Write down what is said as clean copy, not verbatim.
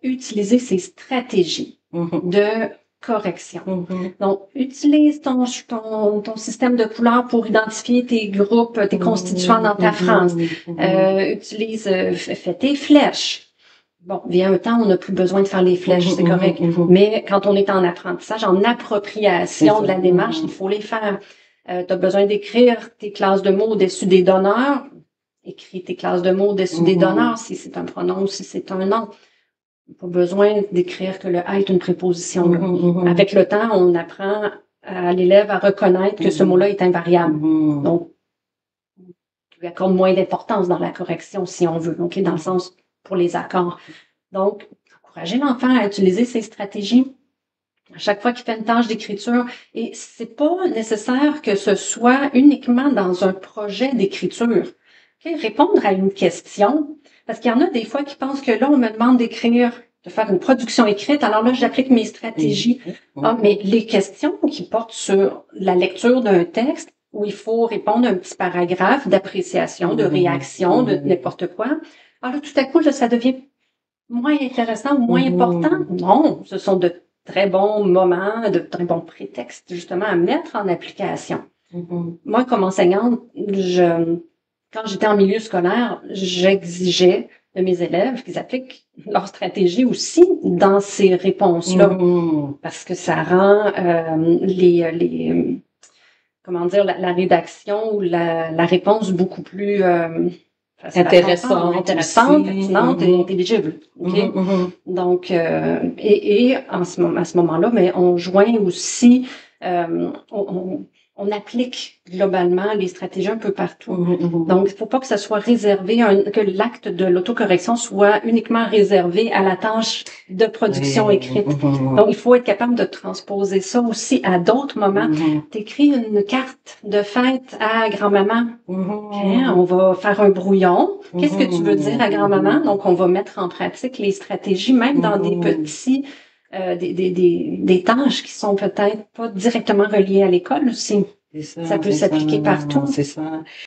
Utiliser ces stratégies de correction. Donc, utilise ton système de couleurs pour identifier tes groupes, tes constituants dans ta phrase. Fais tes flèches. Bon, vient un temps, on n'a plus besoin de faire les flèches, c'est correct. Mais quand on est en apprentissage, en appropriation de la démarche, il faut les faire. Tu as besoin d'écrire tes classes de mots au-dessus des donneurs. Écris tes classes de mots au-dessus des donneurs, si c'est un pronom ou si c'est un nom. Pas besoin d'écrire que le « a » est une préposition. Avec le temps, on apprend à l'élève à reconnaître que ce mot-là est invariable. Donc, on lui accorde moins d'importance dans la correction, si on veut, dans le sens pour les accords. Donc, encourager l'enfant à utiliser ces stratégies à chaque fois qu'il fait une tâche d'écriture. Et c'est pas nécessaire que ce soit uniquement dans un projet d'écriture. Répondre à une question, parce qu'il y en a des fois qui pensent que là, on me demande d'écrire, de faire une production écrite, alors là, j'applique mes stratégies. Mais les questions qui portent sur la lecture d'un texte, où il faut répondre à un petit paragraphe d'appréciation, de réaction, de n'importe quoi, alors là, tout à coup, là, ça devient moins intéressant ou moins important. Non, ce sont de très bons moments, de très bons prétextes, justement, à mettre en application. Moi, comme enseignante, quand j'étais en milieu scolaire, j'exigeais de mes élèves qu'ils appliquent leur stratégie aussi dans ces réponses-là. Parce que ça rend la rédaction ou la réponse beaucoup plus intéressante, pertinente et intelligible. Donc, et à ce moment-là, mais on joint aussi, on applique globalement les stratégies un peu partout. Donc, il ne faut pas que ça soit réservé, que l'acte de l'autocorrection soit uniquement réservé à la tâche de production écrite. Donc, il faut être capable de transposer ça aussi à d'autres moments. T'écris une carte de fête à grand-maman. On va faire un brouillon. Qu'est-ce que tu veux dire à grand-maman? Donc, on va mettre en pratique les stratégies, même dans des petits... des tâches qui sont peut-être pas directement reliées à l'école aussi. Ça peut s'appliquer partout. C'est ça.